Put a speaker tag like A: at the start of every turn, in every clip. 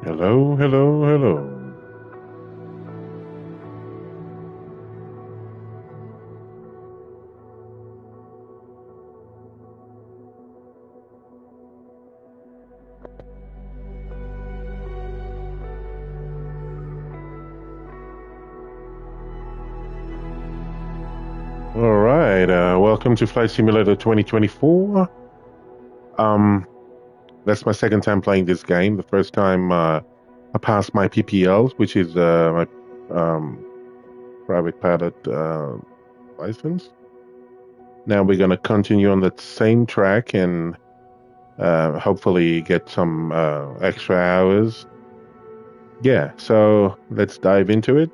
A: Hello, hello, hello. All right, welcome to Flight Simulator 2024. Um, that's my second time playing this game. The first time I passed my PPLs, which is my private pilot license. Now we're going to continue on that same track and hopefully get some extra hours. Yeah, so let's dive into it.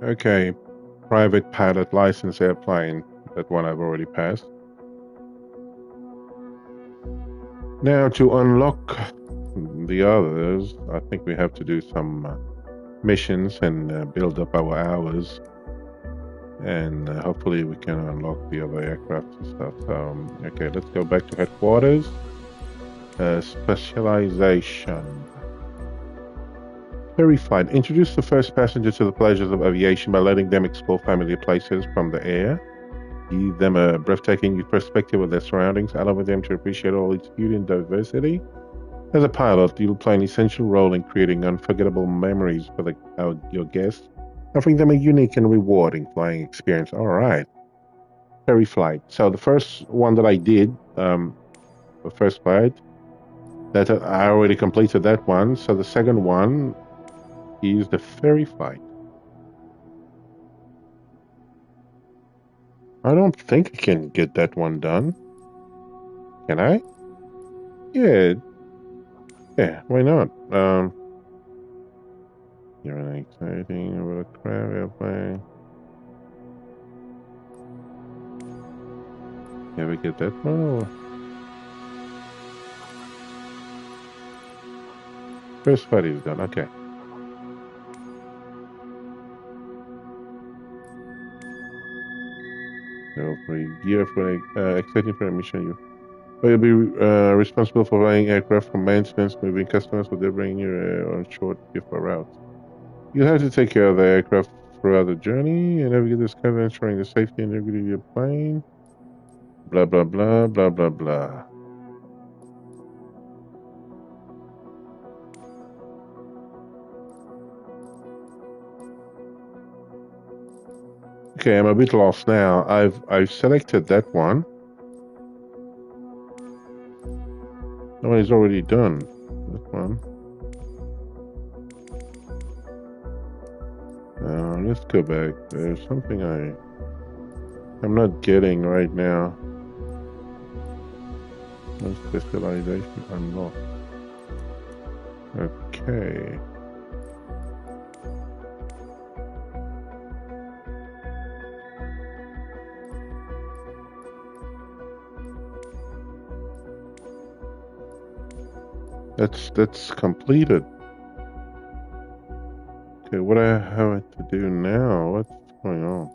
A: Okay, private pilot license airplane. That one I've already passed. Now to unlock the others, I think we have to do some missions and build up our hours, and hopefully we can unlock the other aircraft and stuff. Okay, let's go back to headquarters. Specialization. Verified. Introduce the first passenger to the pleasures of aviation by letting them explore familiar places from the air. Give them a breathtaking perspective of their surroundings, allowing them to appreciate all its beauty and diversity. As a pilot, you'll play an essential role in creating unforgettable memories for your guests, offering them a unique and rewarding flying experience. All right, ferry flight. So the first one that I did, the first flight, that I already completed that one. So the second one is the ferry flight. I don't think I can get that one done. Can I? Yeah, yeah. Why not? You're an exciting over a crab airplane. Can we get that one? Or? First flight is done. Okay. So for a year for exciting for a mission, you'll be responsible for flying aircraft from maintenance, moving customers, or delivering you on short gift routes. You have to take care of the aircraft throughout the journey and navigate the sky, ensuring the safety and integrity of your plane. Blah blah blah blah blah blah. Okay, I'm a bit lost now. I've selected that one. That one is already done. That one. Let's go back. There's something I'm not getting right now. No specialization unlocked. Okay. That's completed. Okay, what I have to do now? What's going on?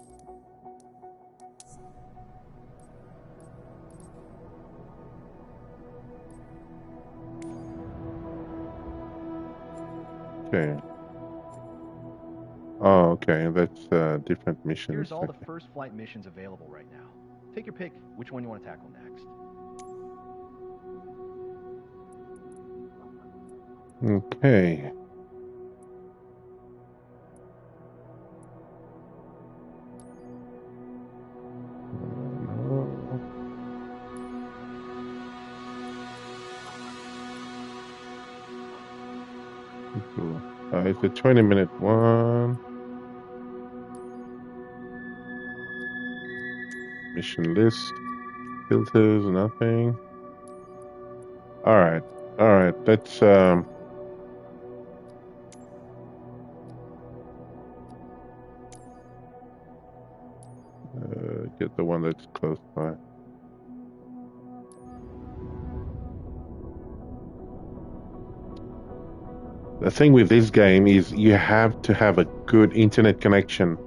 A: Okay. Oh, okay. That's different missions.
B: Here's all
A: Okay.
B: the first flight missions available right now. Take your pick which one you want to tackle next.
A: Okay. It's a 20-minute one. Mission list. Filters, nothing. All right. All right. Let's get the one that's close by. The thing with this game is you have to have a good internet connection,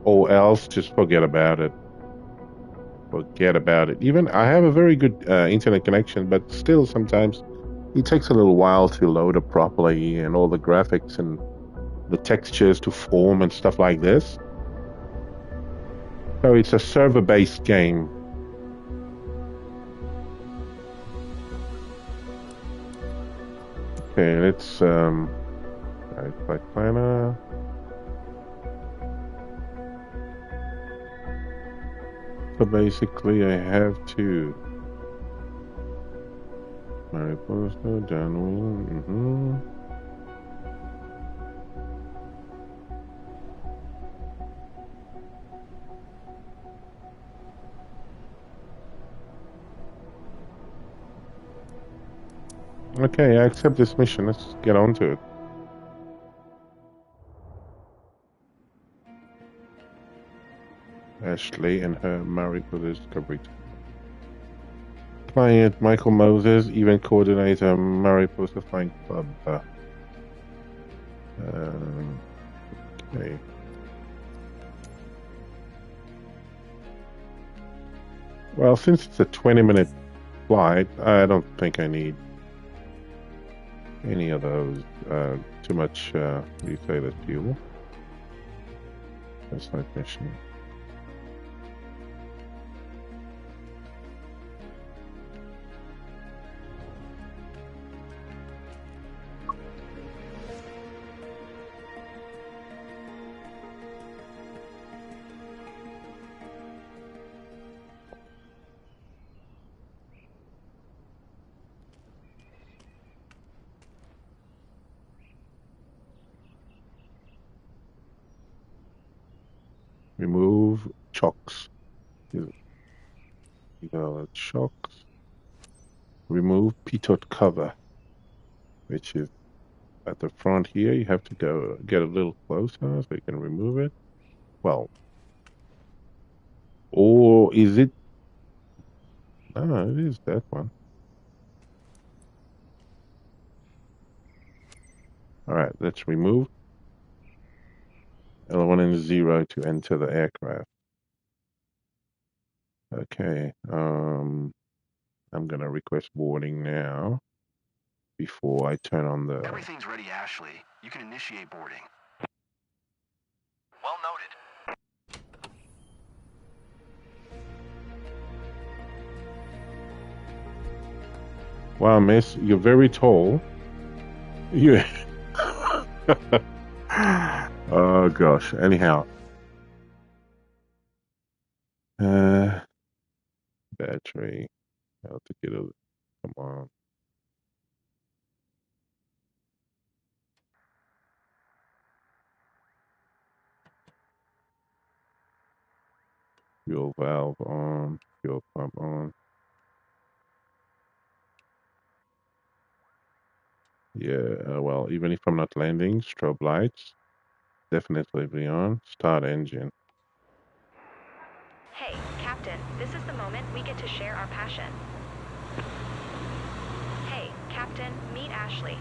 A: or else just forget about it. Forget about it. Even I have a very good internet connection, but still sometimes it takes a little while to load it properly and all the graphics and the textures to form and stuff like this. So it's a server-based game. Okay, let's flight planner. So basically I have to Mariposa, downwind, Okay, I accept this mission. Let's get on to it. Ashley and her Mariposa discovery. Client Michael Moses, event coordinator Mariposa Flying Club. Okay. Well, since it's a 20-minute flight, I don't think I need any of those. Too much, you say, the fuel. That's not mission. Remove chocks. Chocks. Remove pitot cover, which is at the front here. You have to go get a little closer so you can remove it. Well, or is it? Ah, it is that one. All right, let's remove L1 and 0 to enter the aircraft. Okay, I'm gonna request boarding now before I turn on the.
B: Everything's ready, Ashley. You can initiate boarding. Well noted.
A: Wow, miss, you're very tall. You. Oh gosh. Anyhow, uh, battery. How to get a. Come on. Fuel valve on. Fuel pump on. Yeah. Well, even if I'm not landing, strobe lights definitely be on. Start engine.
C: Hey, Captain, this is the moment we get to share our passion. Hey, Captain, meet Ashley.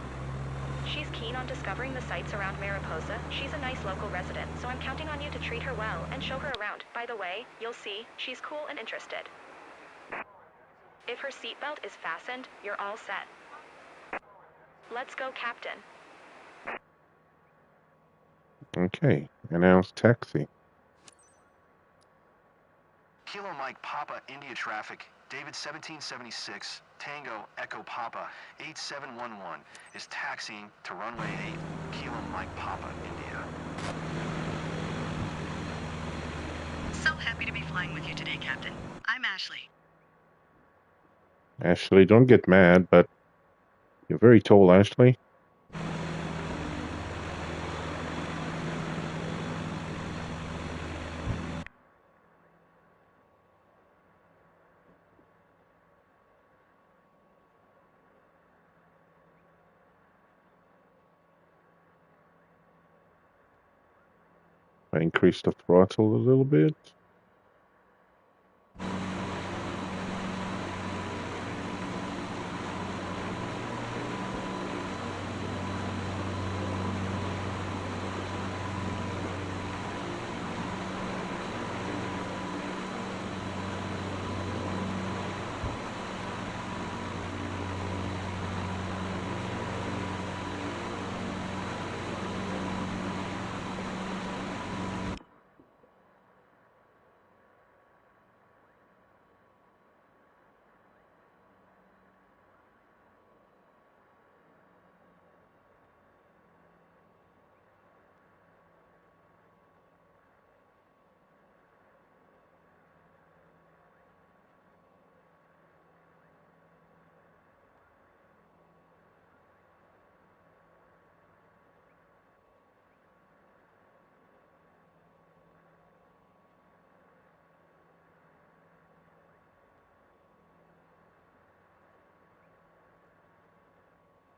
C: She's keen on discovering the sights around Mariposa. She's a nice local resident, so I'm counting on you to treat her well and show her around. By the way, you'll see, she's cool and interested. If her seatbelt is fastened, you're all set. Let's go, Captain.
A: Okay. Announce taxi.
B: Kilo Mike Papa India traffic, David 1776, Tango Echo Papa 8711 is taxiing to runway 8, Kilo Mike Papa India.
D: So happy to be flying with you today, Captain. I'm Ashley.
A: Ashley, don't get mad, but you're very tall, Ashley. I increased the throttle a little bit.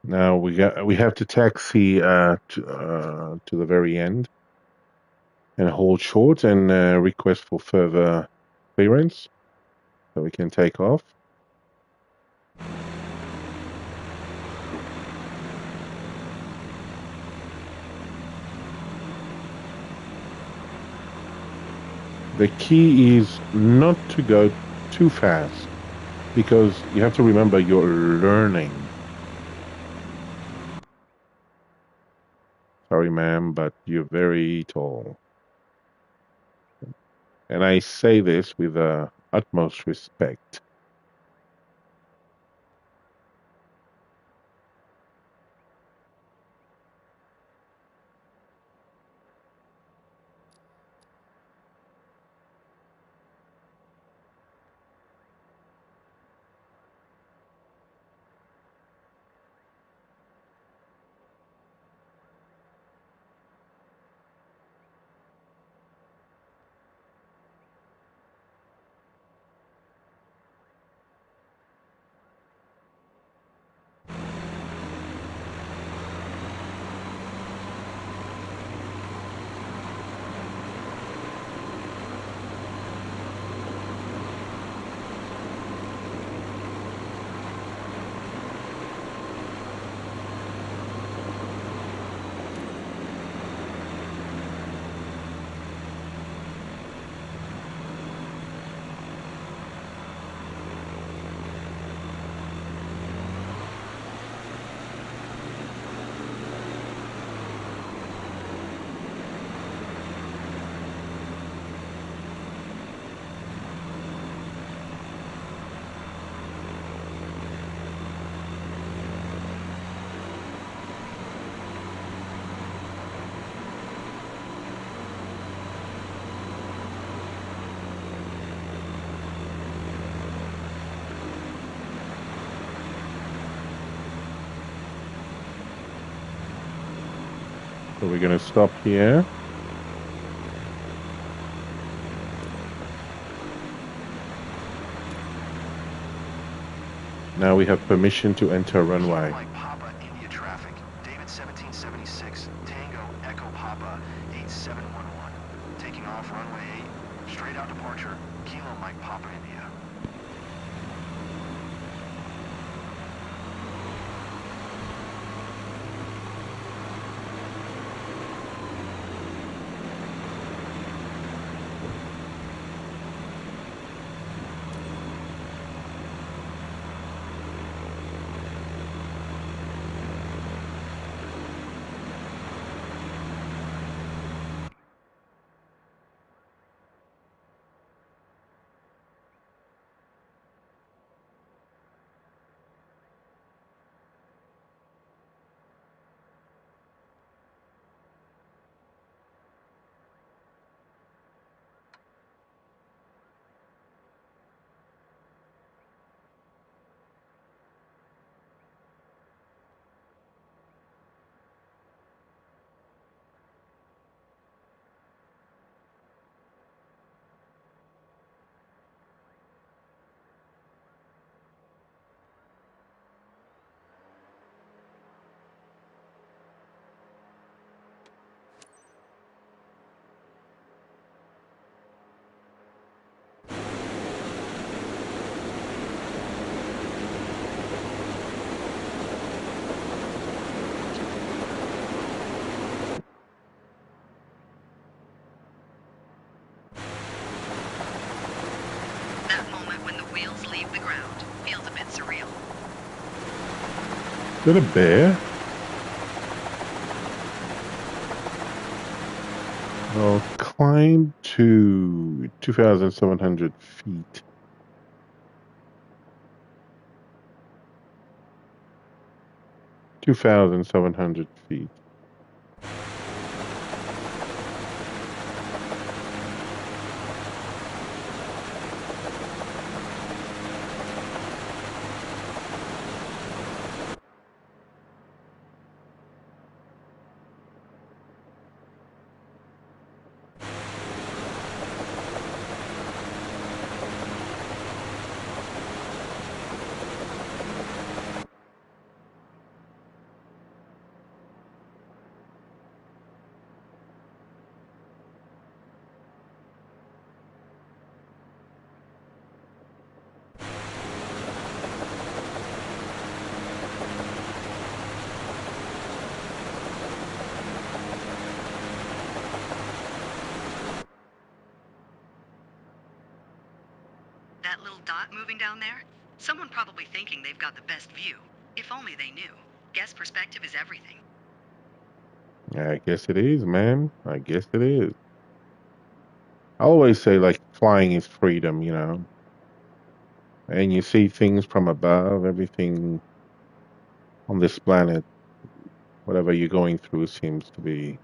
A: Now we have to taxi to the very end and hold short and request for further clearance so we can take off. The key is not to go too fast because you have to remember you're learning. Sorry, ma'am, but you're very tall. And I say this with utmost respect. So we're going to stop here. Now we have permission to enter runway.
B: Mike Papa India traffic, David 1776, Tango Echo Papa 8711. Taking off runway 8, straight out departure, Kilo Mike Papa India.
A: that a bear? Oh, climb to 2,700 feet. 2,700 feet.
D: That little dot moving down there? Someone probably thinking they've got the best view. If only they knew. Guest perspective is everything.
A: I guess it is, man. I guess it is. I always say, like, flying is freedom, you know. And you see things from above, everything on this planet, whatever you're going through seems to be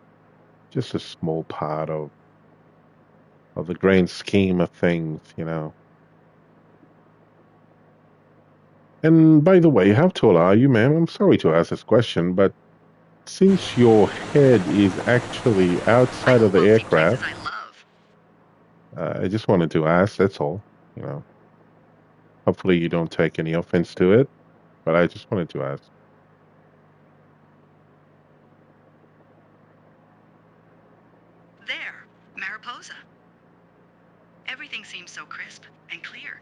A: just a small part of the grand scheme of things, you know. And by the way, how tall are you, ma'am? I'm sorry to ask this question, but since your head is actually
D: I
A: outside of the
D: almost see
A: aircraft,
D: places I love.
A: I just wanted to ask, that's all. You know, hopefully you don't take any offense to it, but I just wanted to ask.
D: There, Mariposa. Everything seems so crisp and clear.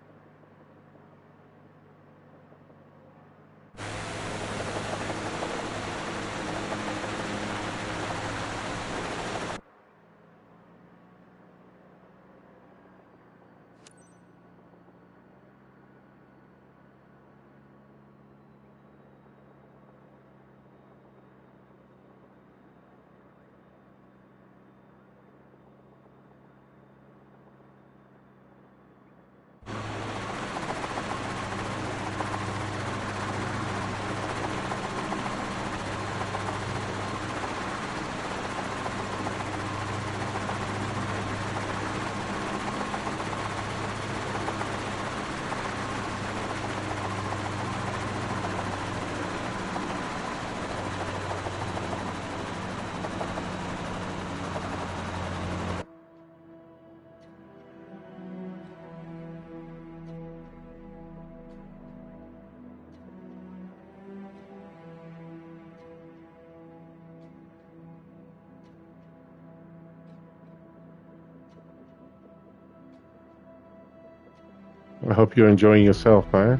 A: I hope you're enjoying yourself, man.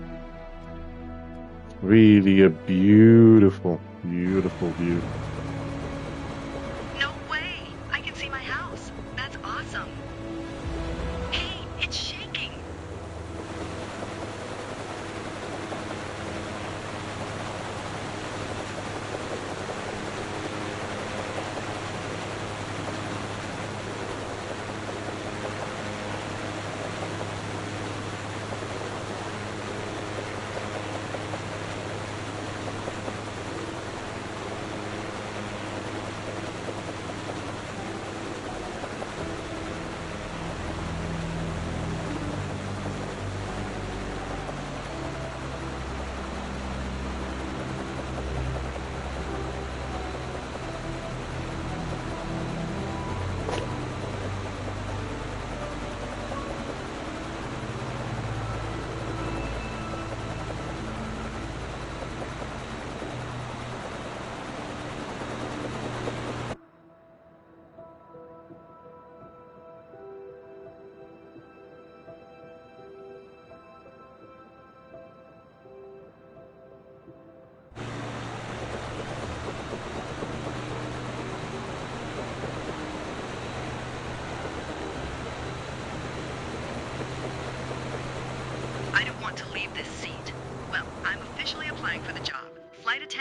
A: Really a beautiful, beautiful view.
D: No way! I can see my house. That's awesome. Hey, it's shaking.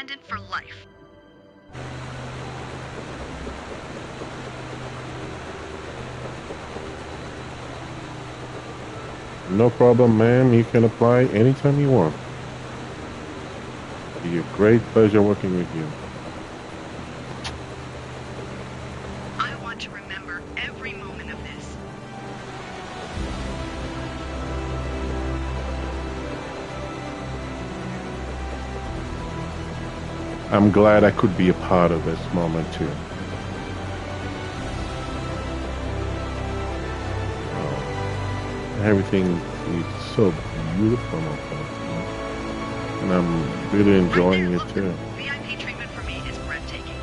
D: attendant for life.
A: No problem, ma'am. You can apply anytime you want. It'll be a great pleasure working with you.
D: I want to remember every moment of this.
A: I'm glad I could be a part of this moment too. Everything is so beautiful, my friend. And I'm really enjoying it too.
D: VIP treatment for me is breathtaking.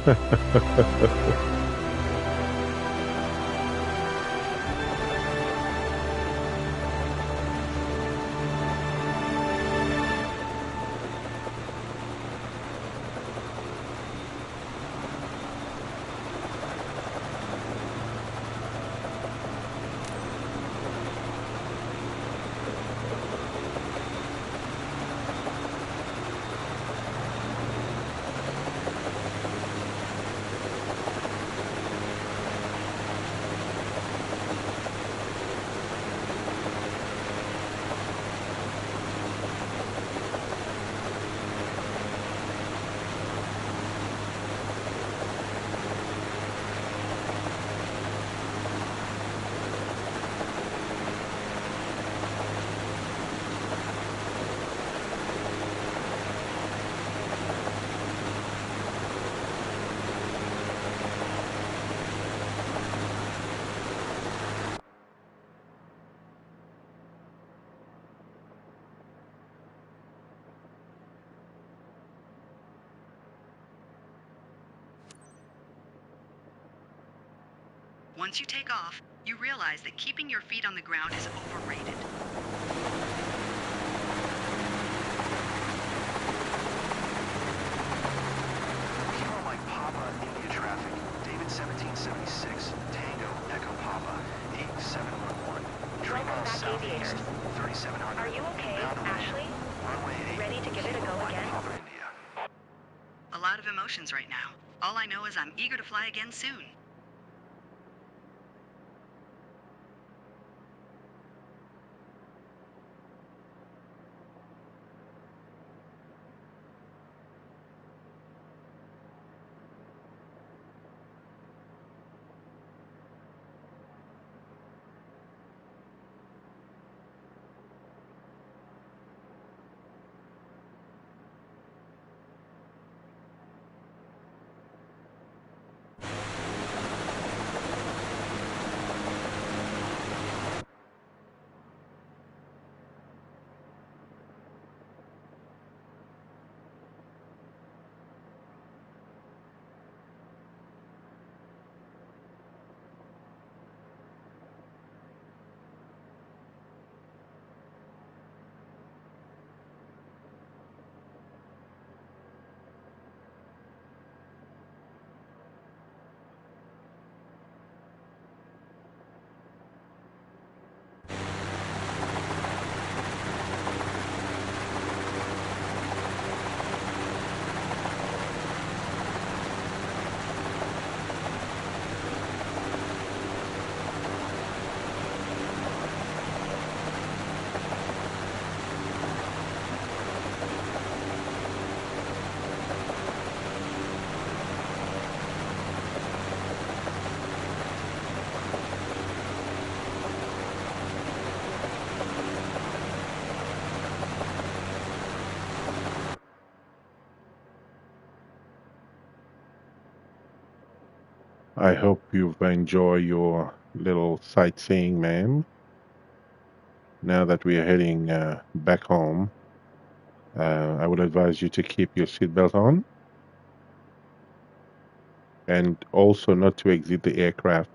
D: Once you take off, you realize that keeping your feet on the ground is overrated.
B: Kilo Mike Papa, India traffic. David 1776, Tango, Echo Papa, 8711. Train
C: Welcome
B: miles
C: back,
B: southeast,
C: aviators.
B: 3700.
C: Are you okay,
B: Bound to
C: Ashley?
B: Runway 8.
C: Ready to give it a
B: Kilo
C: go
B: Mike
C: again?
B: Papa, India.
D: A lot of emotions right now. All I know is I'm eager to fly again soon.
A: I hope you've enjoyed your little sightseeing, ma'am. Now that we are heading back home, I would advise you to keep your seatbelt on and also not to exit the aircraft,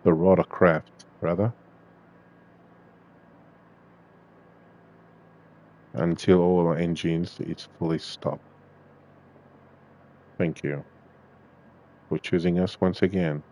A: the rotorcraft, rather, until all our engines is fully stopped. Thank you for choosing us once again.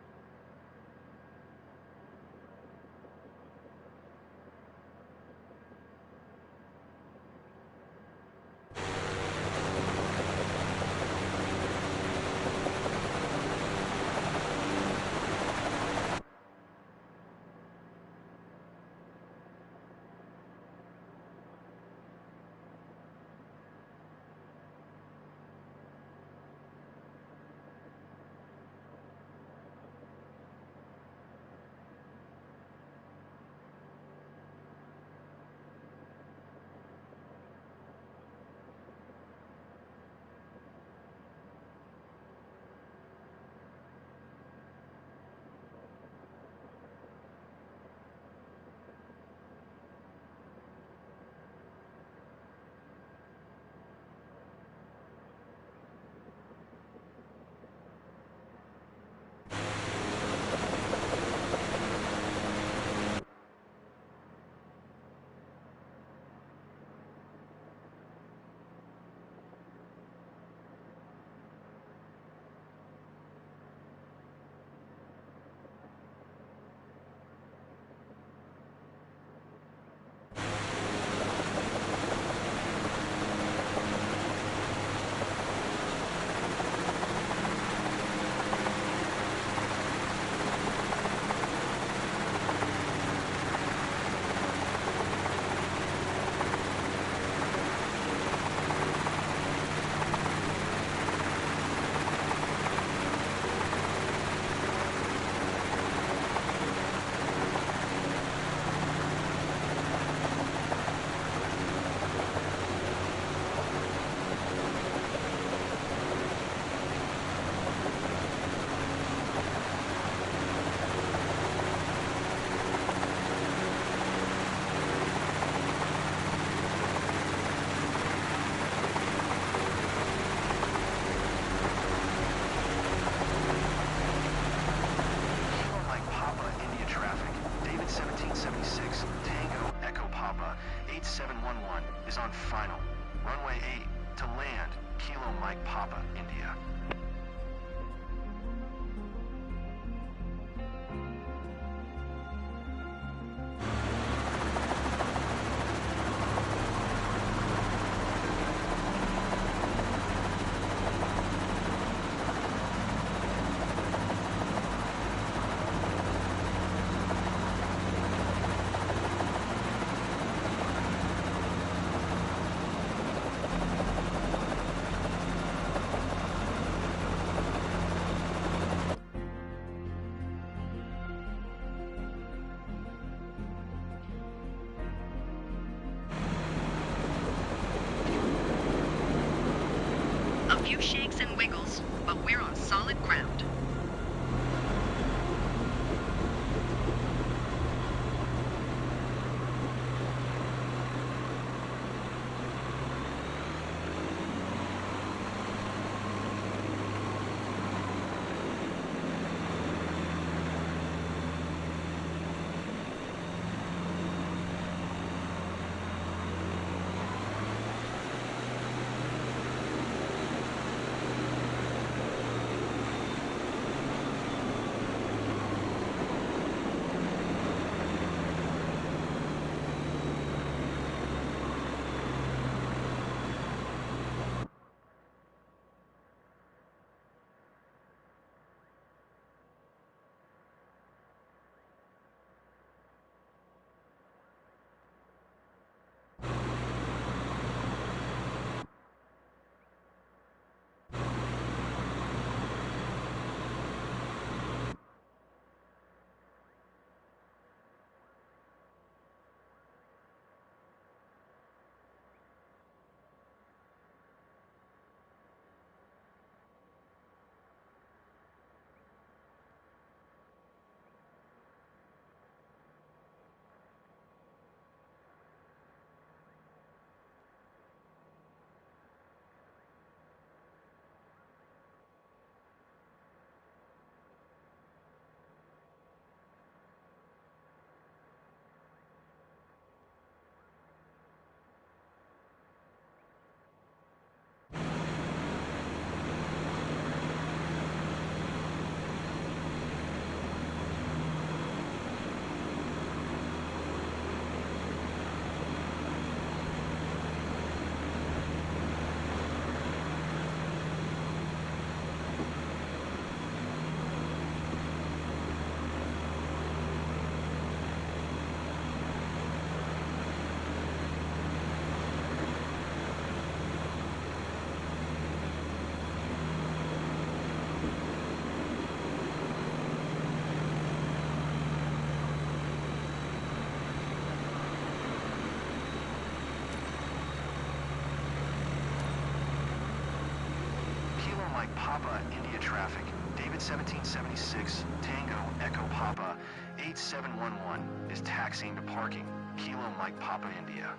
B: India.
D: A few shakes and wiggles, but we're on solid ground. Mike Papa, India traffic. David 1776, Tango, Echo Papa, 8711 is taxiing to parking. Kilo Mike Papa, India.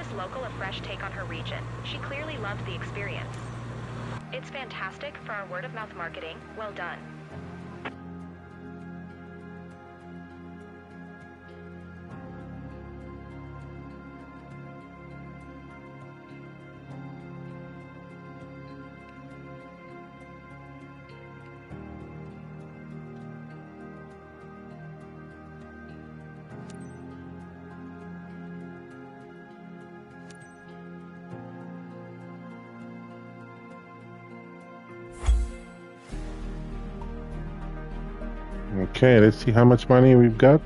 C: this local a fresh take on her region. She clearly loved the experience. It's fantastic for our word-of-mouth marketing. Well done.
A: Okay, let's see how much money we've got.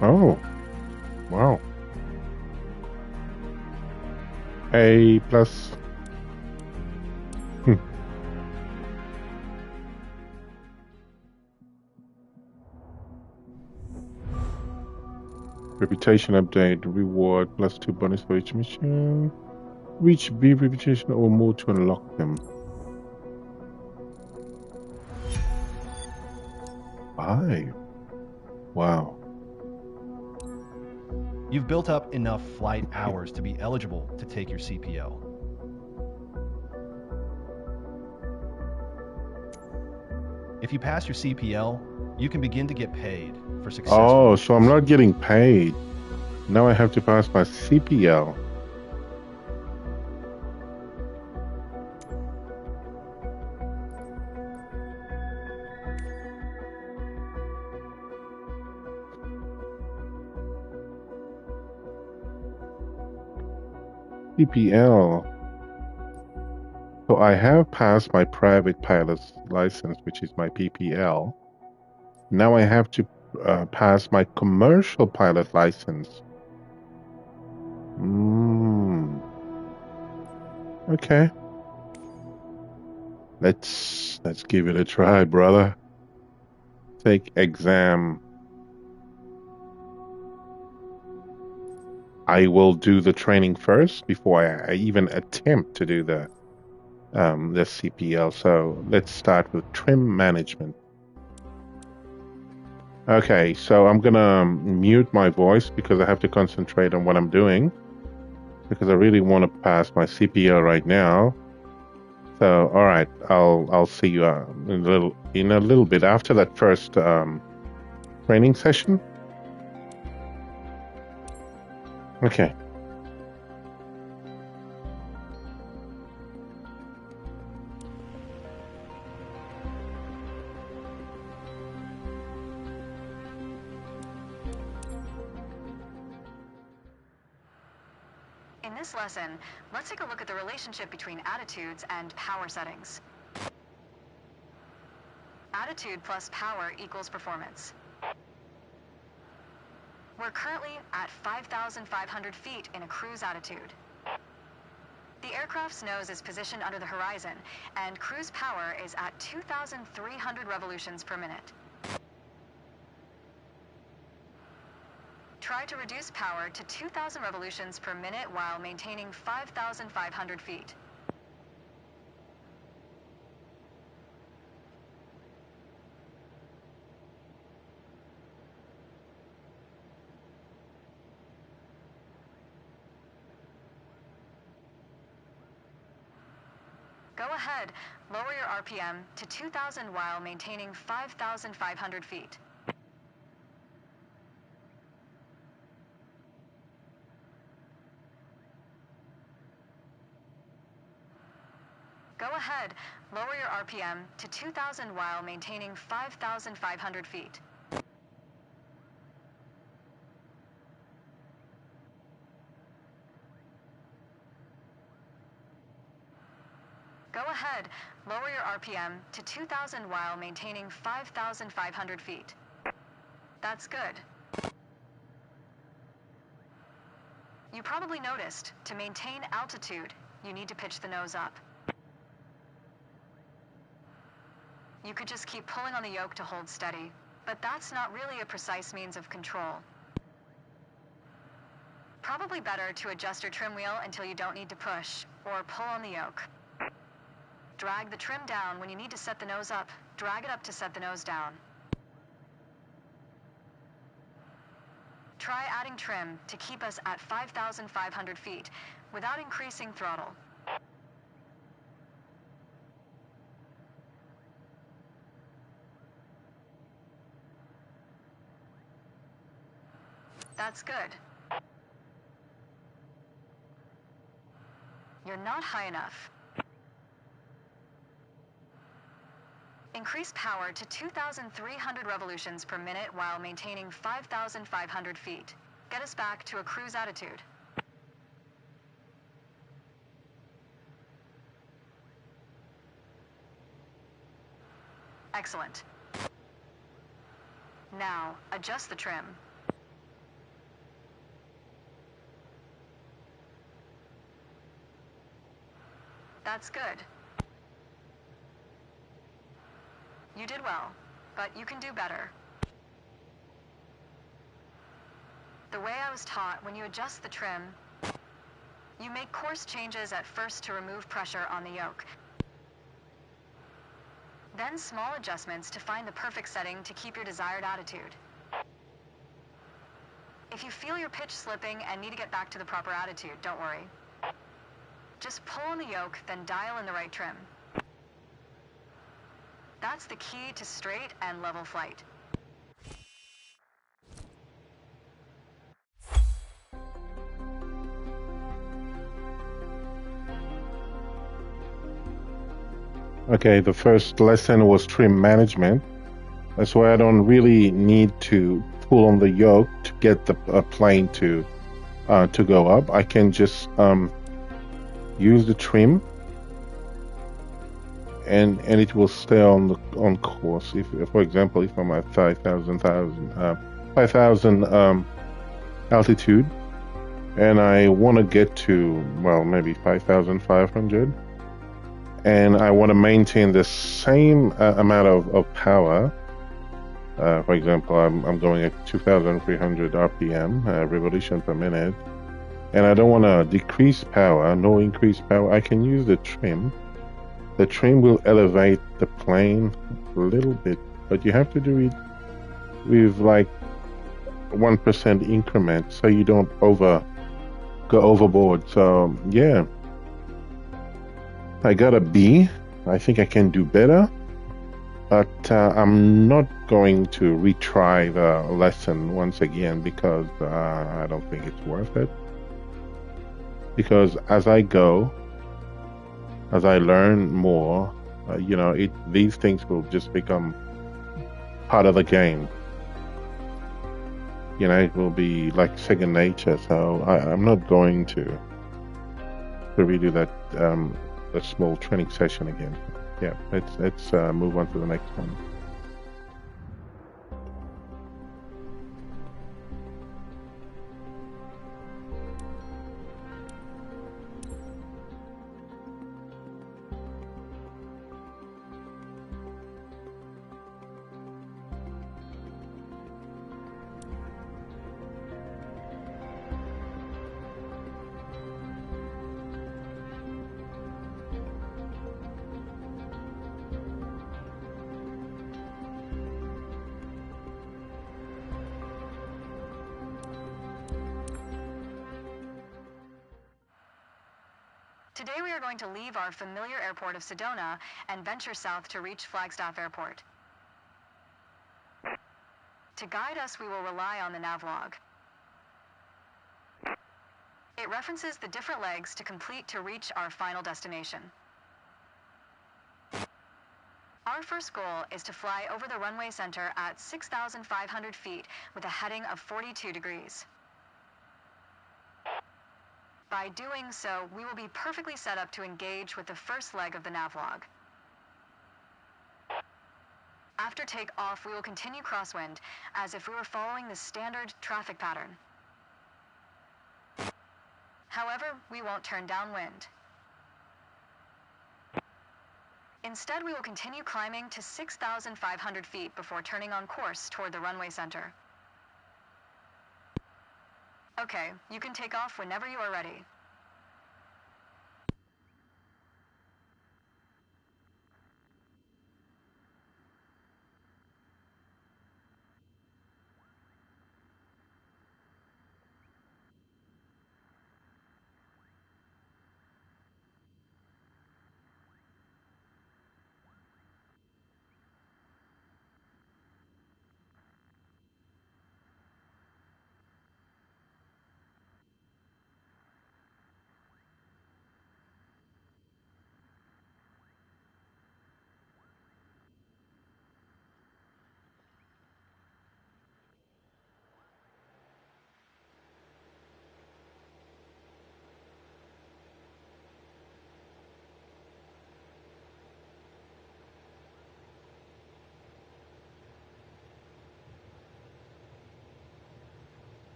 A: Oh, wow. A plus. Reputation update. Reward plus 2 bonus for each mission. Reach B reputation or more to unlock them. 5. Wow.
B: You've built up enough flight hours to be eligible to take your CPL. If you pass your CPL, you can begin to get paid for successful
A: Oh,
B: missions.
A: so I'm not getting paid. Now I have to pass my CPL. CPL. So I have passed my private pilot's license, which is my PPL. Now I have to pass my commercial pilot license. Okay. Let's give it a try, brother. Take exam. I will do the training first before I even attempt to do the CPL. So let's start with trim management. Okay, so I'm gonna mute my voice because I have to concentrate on what I'm doing because I really want to pass my CPL right now. So, all right, I'll see you in a little bit after that first training session. Okay.
E: In this lesson, let's take a look at the relationship between attitudes and power settings. Attitude plus power equals performance. We're currently at 5,500 feet in a cruise attitude. The aircraft's nose is positioned under the horizon, and cruise power is at 2,300 revolutions per minute. Try to reduce power to 2,000 revolutions per minute while maintaining 5,500 feet. Go ahead, lower your RPM to 2,000 while maintaining 5,500 feet. Go ahead, lower your RPM to 2,000 while maintaining 5,500 feet. Go ahead, lower your RPM to 2,000 while maintaining 5,500 feet. That's good. You probably noticed, to maintain altitude, you need to pitch the nose up. You could just keep pulling on the yoke to hold steady, but that's not really a precise means of control. Probably better to adjust your trim wheel until you don't need to push, or pull on the yoke. Drag the trim down when you need to set the nose up. Drag it up to set the nose down. Try adding trim to keep us at 5,500 feet without increasing throttle. That's good. You're not high enough. Increase power to 2,300 revolutions per minute while maintaining 5,500 feet. Get us back to a cruise attitude. Excellent. Now, adjust the trim. That's good. You did well, but you can do better. The way I was taught, when you adjust the trim, you make course changes at first to remove pressure on the yoke. Then small adjustments to find the perfect setting to keep your desired attitude. If you feel your pitch slipping and need to get back to the proper attitude, don't worry. Just pull on the yoke, then dial in the right trim. That's the key to straight and level flight.
A: Okay, the first lesson was trim management. That's why I don't really need to pull on the yoke to get the plane to go up. I can just use the trim, and it will stay on course. If, for example, if I'm at 5,000 altitude, and I want to get to, well, maybe 5,500, and I want to maintain the same amount of power. For example, I'm going at 2,300 RPM, revolution per minute, and I don't want to decrease power, no increase power. I can use the trim. The trim will elevate the plane a little bit, but you have to do it with like 1% increment, so you don't go overboard. So yeah, I got a B. I think I can do better, but I'm not going to retry the lesson once again because I don't think it's worth it. Because as I go, as I learn more, these things will just become part of the game. It will be like second nature. So I'm not going to redo that small training session again. Yeah, let's move on to the next one.
E: Today we are going to leave our familiar airport of Sedona and venture south to reach Flagstaff Airport. To guide us, we will rely on the navlog. It references the different legs to complete to reach our final destination. Our first goal is to fly over the runway center at 6,500 feet with a heading of 42 degrees. By doing so, we will be perfectly set up to engage with the first leg of the navlog. After takeoff, we will continue crosswind, as if we were following the standard traffic pattern. However, we won't turn downwind. Instead, we will continue climbing to 6,500 feet before turning on course toward the runway center. Okay, you can take off whenever you are ready.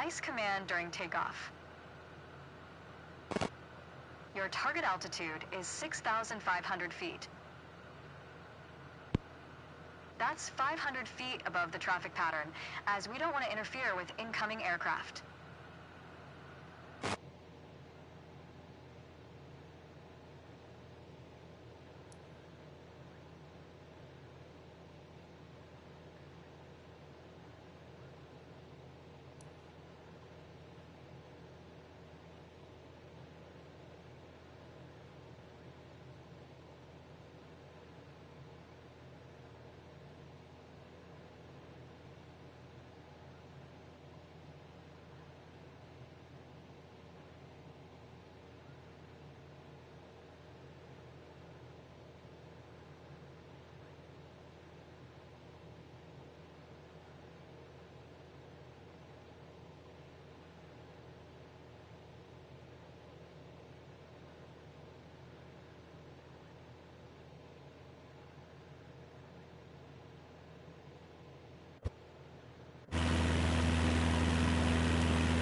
E: Nice command during takeoff. Your target altitude is 6,500 feet. That's 500 feet above the traffic pattern, as we don't want to interfere with incoming aircraft.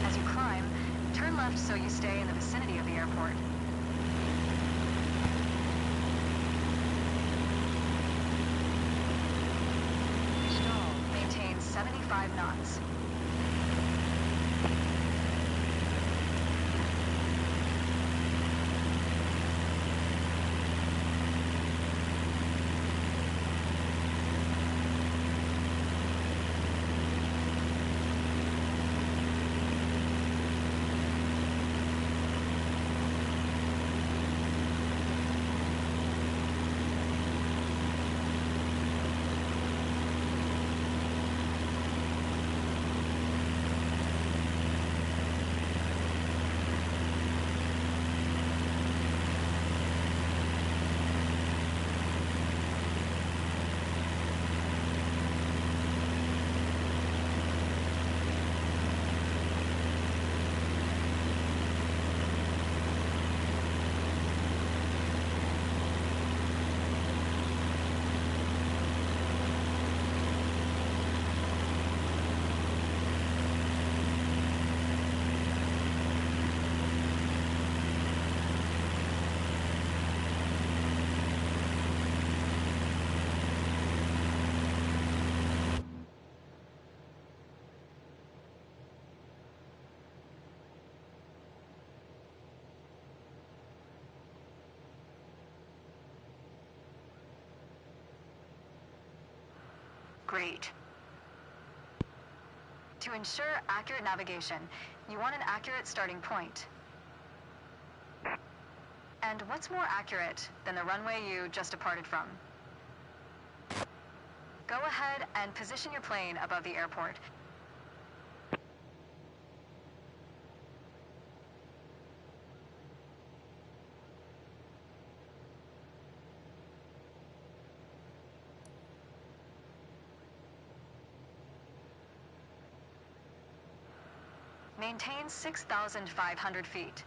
E: As you climb, turn left so you stay in the vicinity of the airport. Stall. Maintain 75 knots. Great. To ensure accurate navigation, you want an accurate starting point. And what's more accurate than the runway you just departed from? Go ahead and position your plane above the airport. Maintain 6,500 feet.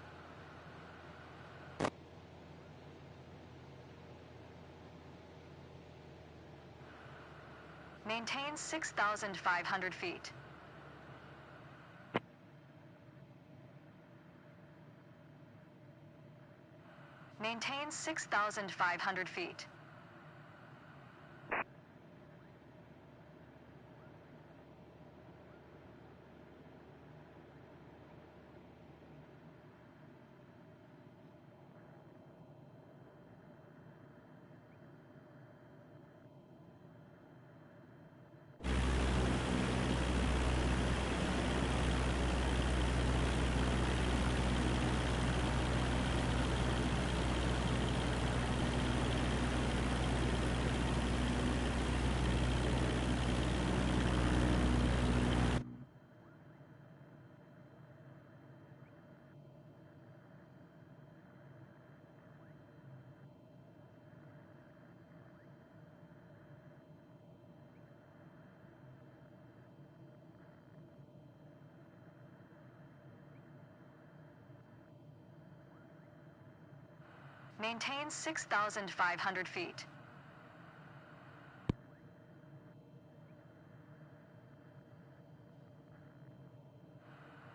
E: Maintain 6,500 feet. Maintain 6,500 feet. Maintain 6,500 feet.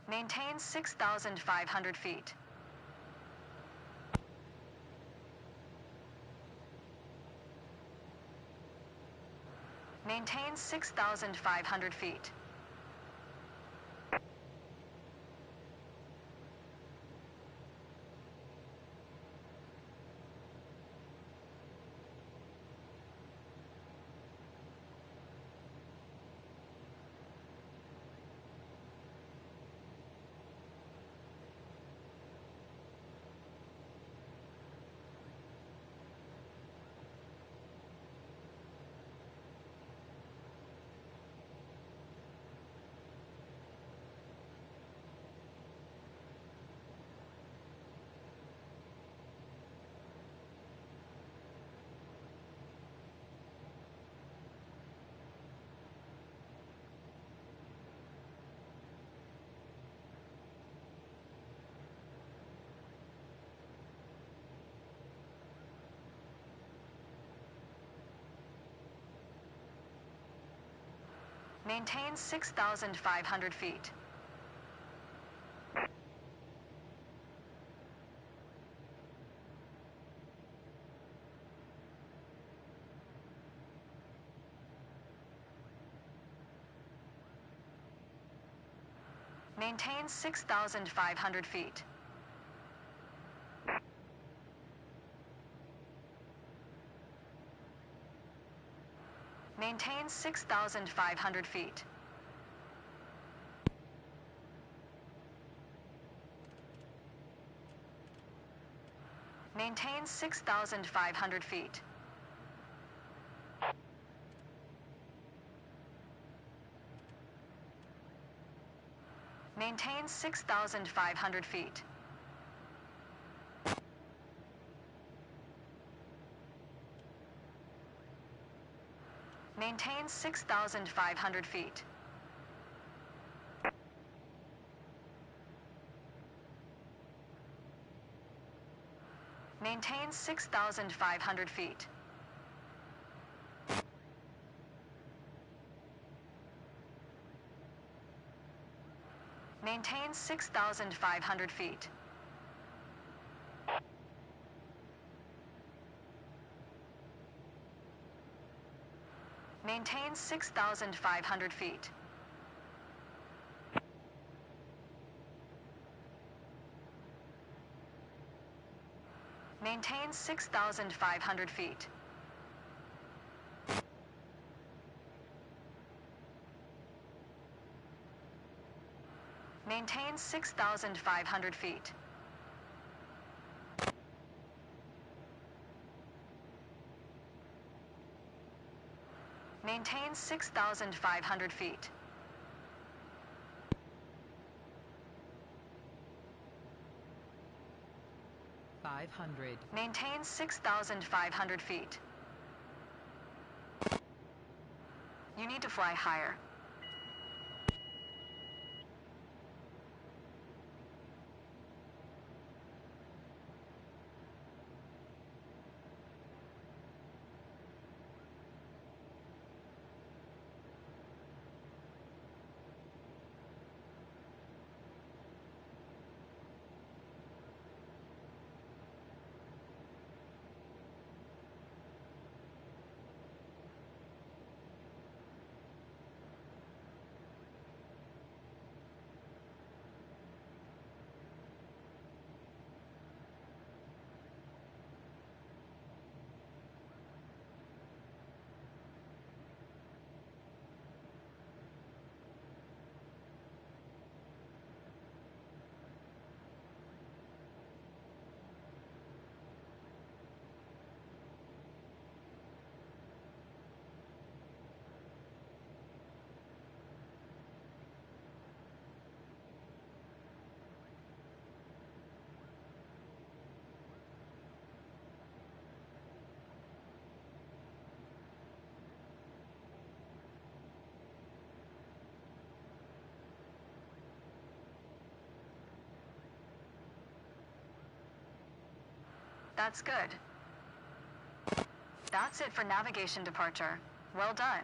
E: Maintain 6,500 feet. Maintain 6,500 feet. Maintain 6,500 feet. Maintain 6,500 feet. Maintain 6,500 feet. Maintain 6,500 feet. Maintain 6,500 feet. Maintain 6,500 feet. Maintain 6,500 feet. Maintain 6,500 feet. Maintain 6,500 feet. Maintain 6,500 feet. Maintain 6,500 feet. Maintain 6,500 feet. Maintain 6,500 feet. You need to fly higher. That's good. That's it for navigation departure. Well done.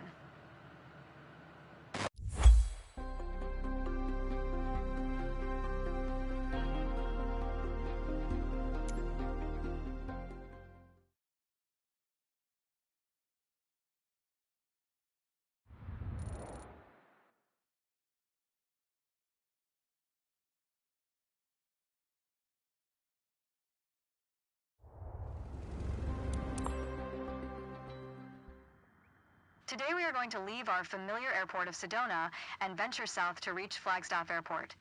E: Today we are going to leave our familiar airport of Sedona and venture south to reach Flagstaff Airport.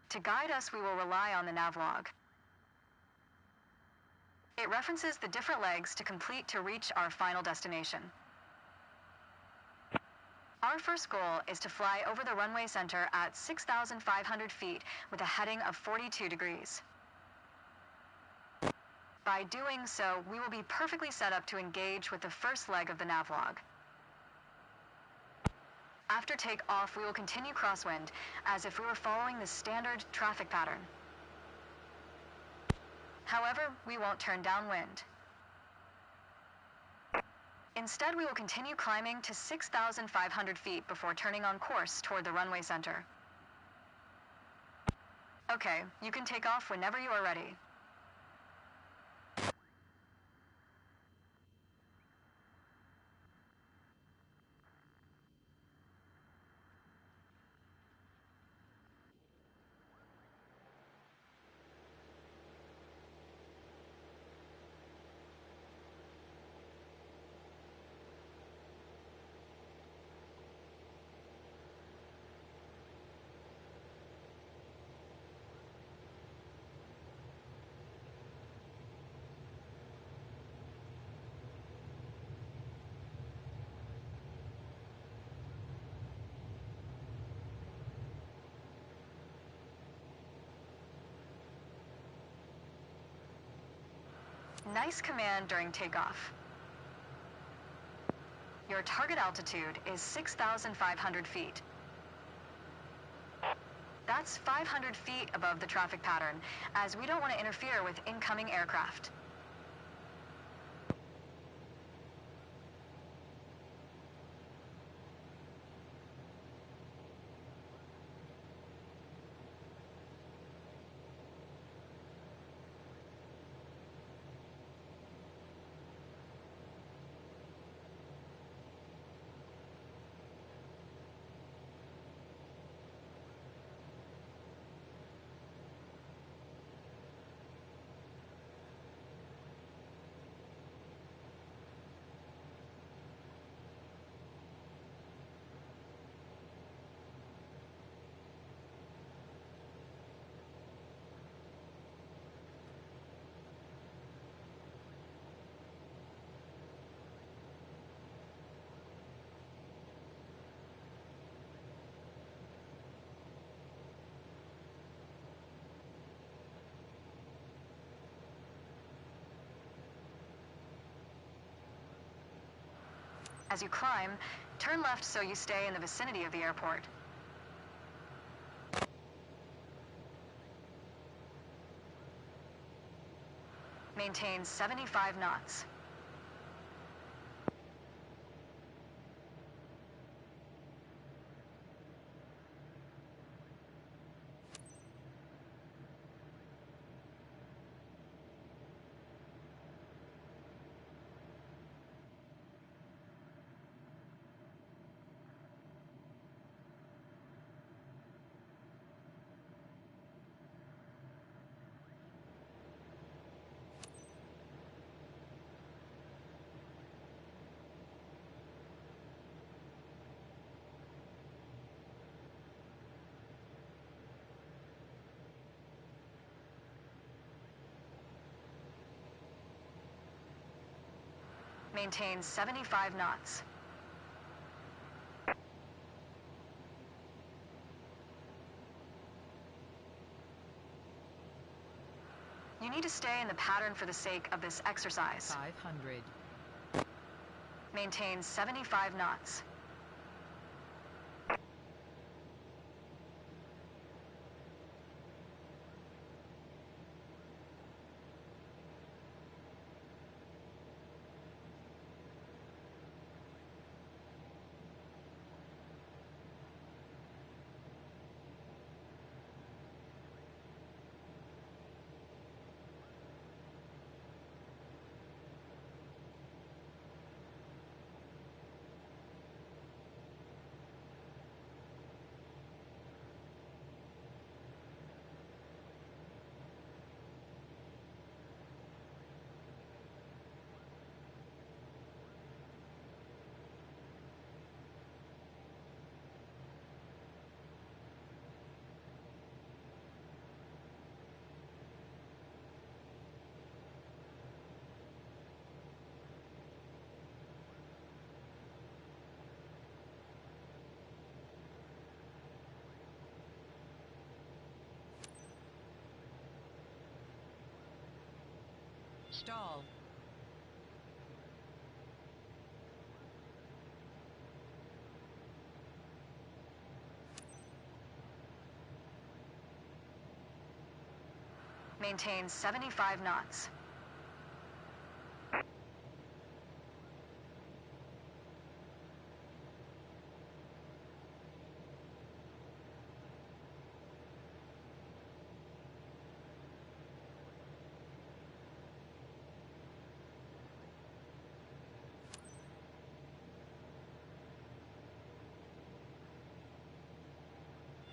E: To guide us, we will rely on the navlog. It references the different legs to complete to reach our final destination. Our first goal is to fly over the runway center at 6,500 feet with a heading of 42 degrees. By doing so, we will be perfectly set up to engage with the first leg of the navlog. After takeoff, we will continue crosswind as if we were following the standard traffic pattern. However, we won't turn downwind. Instead, we will continue climbing to 6,500 feet before turning on course toward the runway center. Okay, you can take off whenever you are ready. Nice command during takeoff. Your target altitude is 6,500 feet. That's 500 feet above the traffic pattern, as we don't want to interfere with incoming aircraft. As you climb, turn left so you stay in the vicinity of the airport. Maintain 75 knots. Maintain 75 knots. You need to stay in the pattern for the sake of this exercise.
F: 500.
E: Maintain 75 knots.
F: Stall.
E: Maintain 75 knots.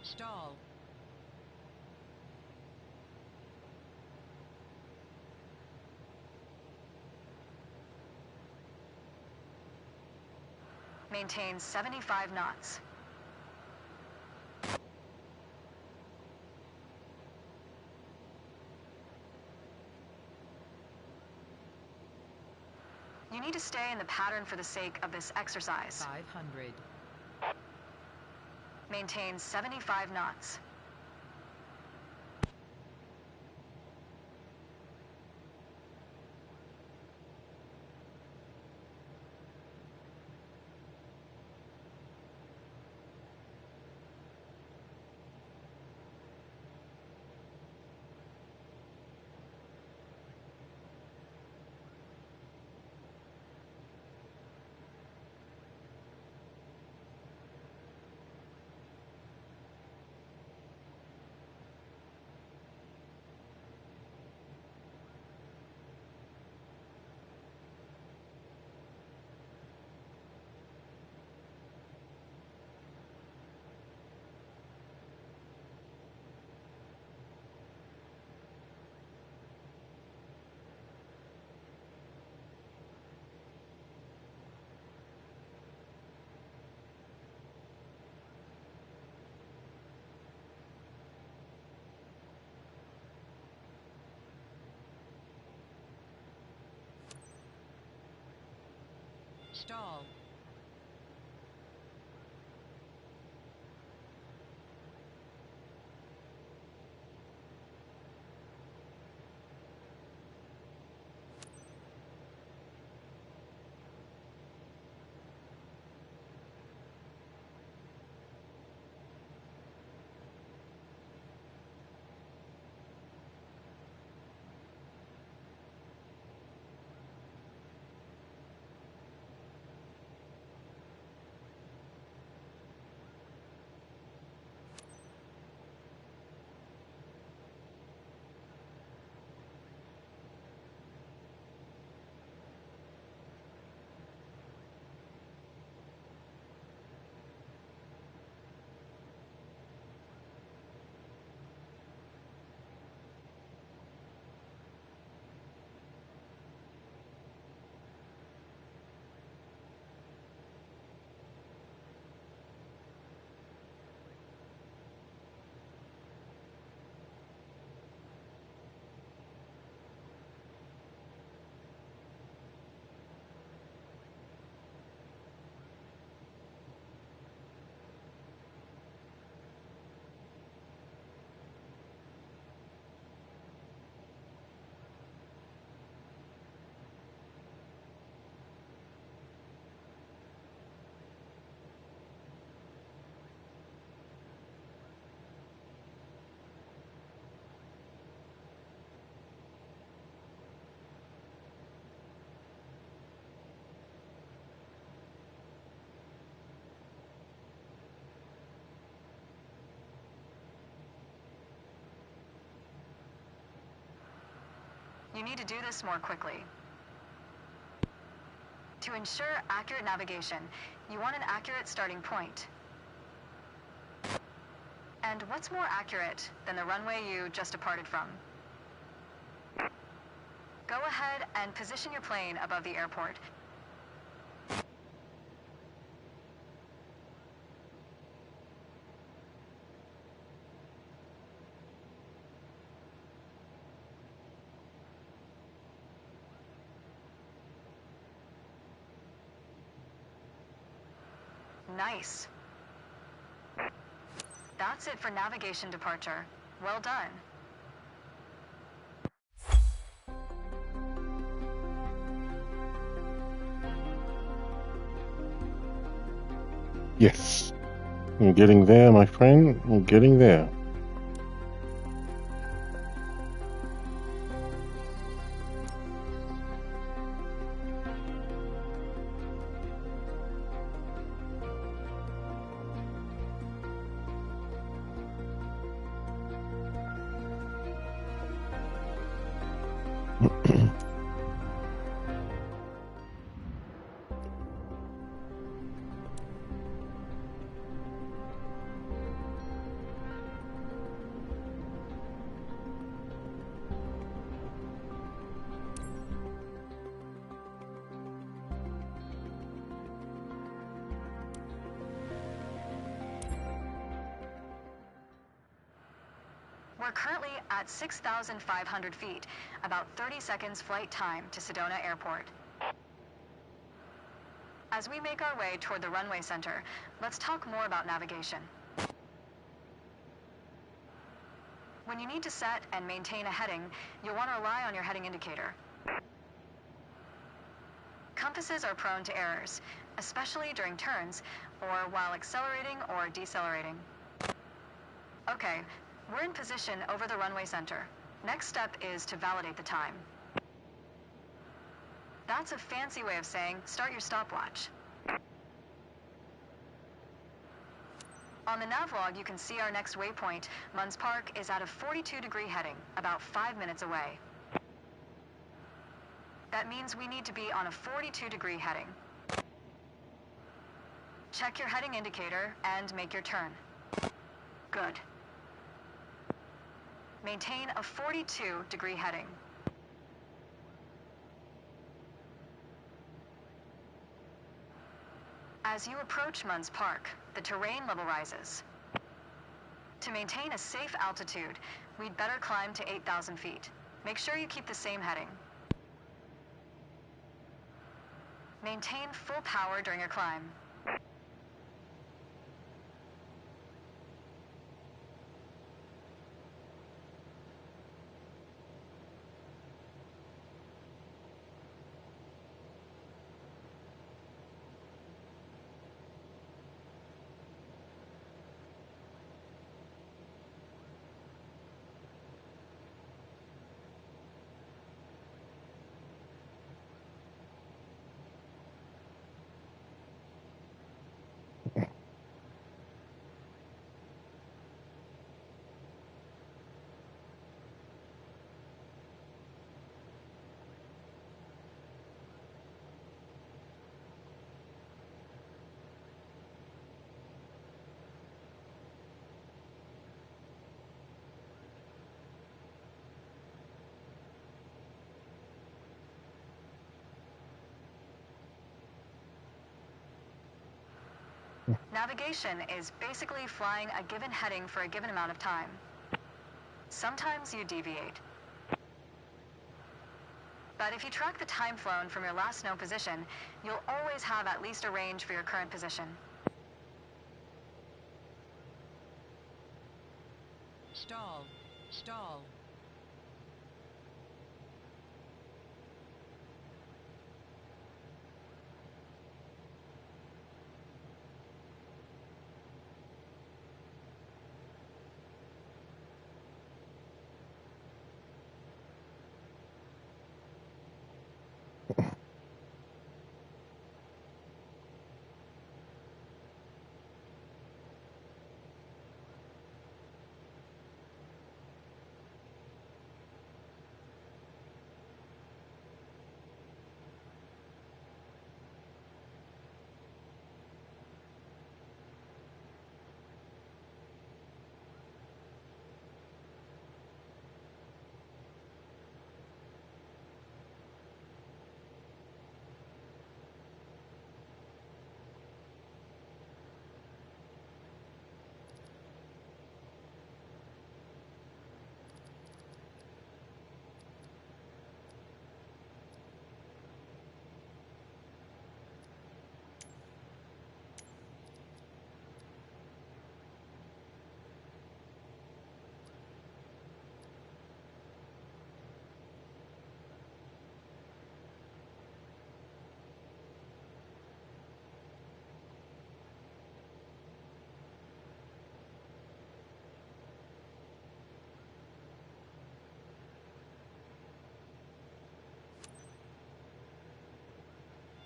F: Stall.
E: Maintain 75 knots. You need to stay in the pattern for the sake of this exercise.
F: 500.
E: Maintain 75 knots.
F: Stall. You need to do this more quickly. To ensure accurate navigation, you want an accurate starting point. And what's more accurate than the runway you just departed from? Go ahead and position your plane above the airport. Nice. That's it for navigation departure. Well done.
A: Yes. I'm getting there, my friend. I'm getting there.
E: We're currently at 6,500 feet, about 30 seconds flight time to Sedona Airport. As we make our way toward the runway center, let's talk more about navigation. When you need to set and maintain a heading, you'll want to rely on your heading indicator. Compasses are prone to errors, especially during turns or while accelerating or decelerating. Okay, we're in position over the runway center. Next step is to validate the time. That's a fancy way of saying start your stopwatch. On the navlog, you can see our next waypoint, Munns Park, is at a 42-degree heading, about 5 minutes away. That means we need to be on a 42-degree heading. Check your heading indicator and make your turn. Good. Maintain a 42-degree heading. As you approach Munns Park, the terrain level rises. To maintain a safe altitude, we'd better climb to 8,000 feet. Make sure you keep the same heading. Maintain full power during your climb. Navigation is basically flying a given heading for a given amount of time. Sometimes you deviate. But if you track the time flown from your last known position, you'll always have at least a range for your current position.
G: Stall. Stall.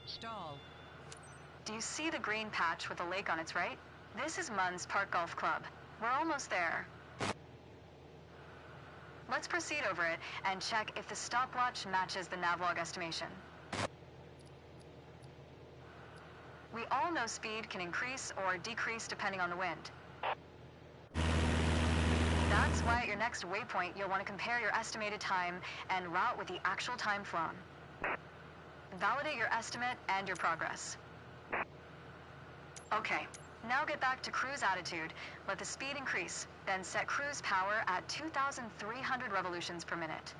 G: Stall.
E: Do you see the green patch with a lake on its right? This is Munns Park Golf Club. We're almost there. Let's proceed over it and check if the stopwatch matches the navlog estimation. We all know speed can increase or decrease depending on the wind. That's why at your next waypoint you'll want to compare your estimated time and route with the actual time flown. Validate your estimate and your progress. Okay, now get back to cruise attitude, let the speed increase, then set cruise power at 2,300 revolutions per minute.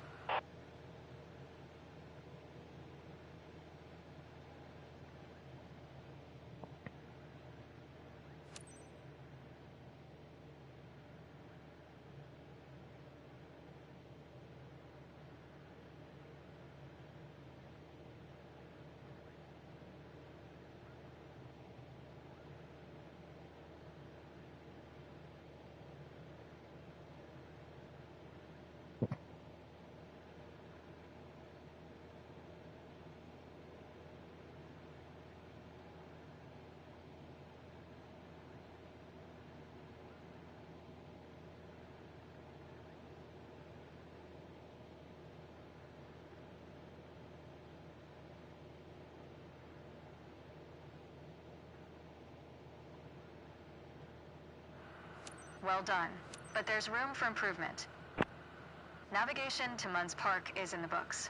E: Well done, but there's room for improvement. Navigation to Munns Park is in the books.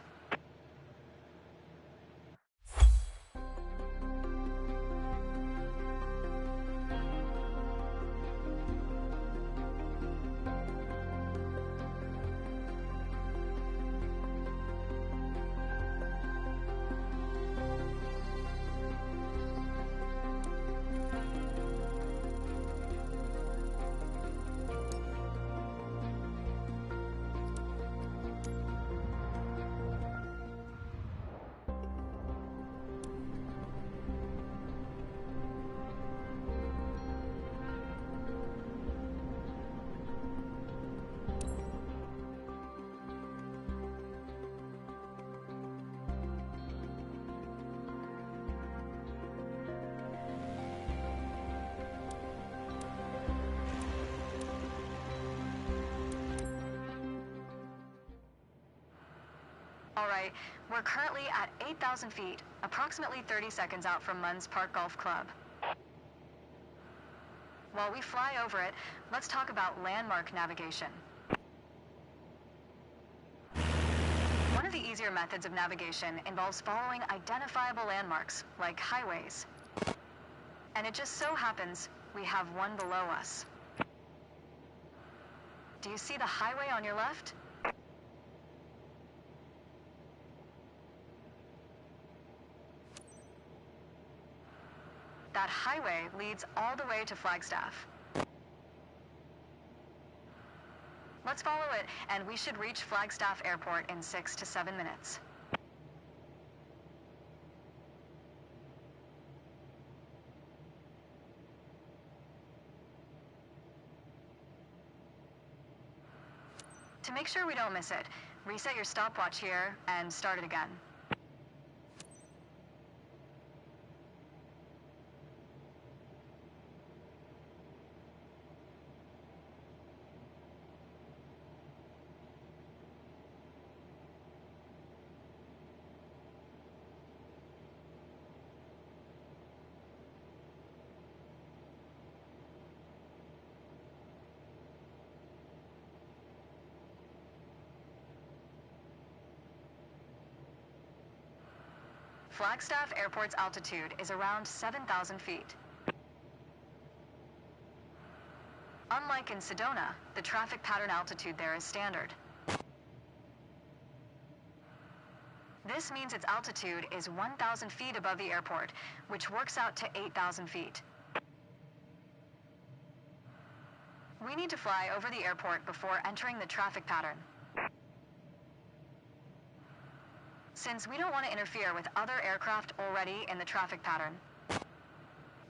E: All right, we're currently at 8,000 feet, approximately 30 seconds out from Munns Park Golf Club. While we fly over it, let's talk about landmark navigation. One of the easier methods of navigation involves following identifiable landmarks, like highways. And it just so happens we have one below us. Do you see the highway on your left? That highway leads all the way to Flagstaff. Let's follow it, and we should reach Flagstaff Airport in 6 to 7 minutes. To make sure we don't miss it, reset your stopwatch here and start it again. Flagstaff Airport's altitude is around 7,000 feet. Unlike in Sedona, the traffic pattern altitude there is standard. This means its altitude is 1,000 feet above the airport, which works out to 8,000 feet. We need to fly over the airport before entering the traffic pattern. Since we don't want to interfere with other aircraft already in the traffic pattern,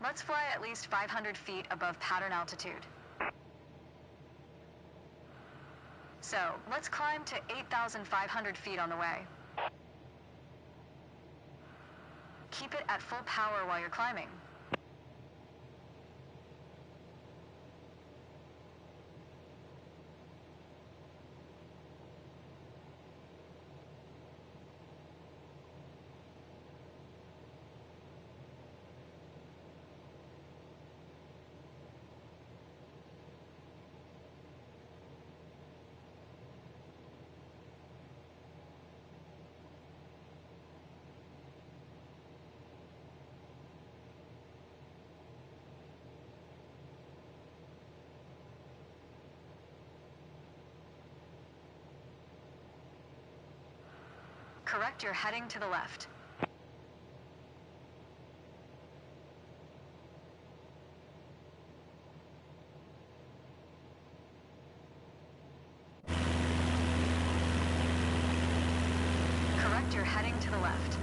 E: let's fly at least 500 feet above pattern altitude. So, let's climb to 8,500 feet on the way. Keep it at full power while you're climbing. Correct your heading to the left. Correct your heading to the left.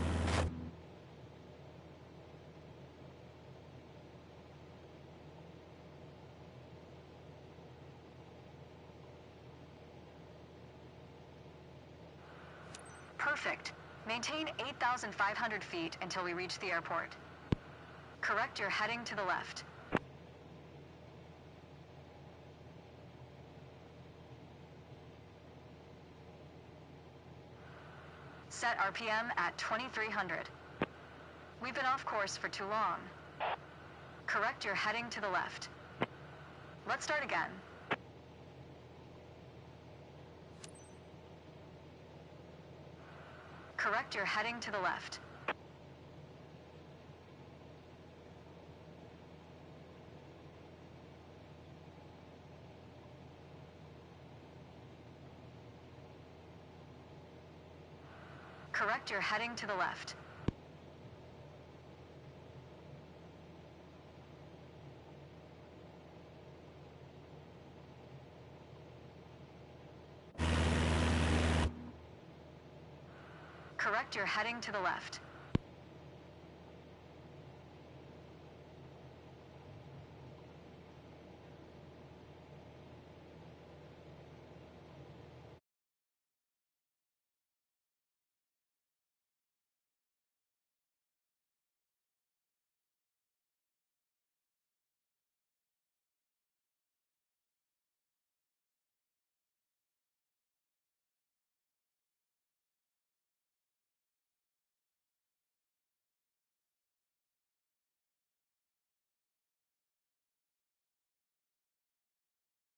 E: Perfect. Maintain 8,500 feet until we reach the airport. Correct your heading to the left. Set RPM at 2,300. We've been off course for too long. Correct your heading to the left. Let's start again. Correct your heading to the left. Correct your heading to the left. Correct your heading to the left.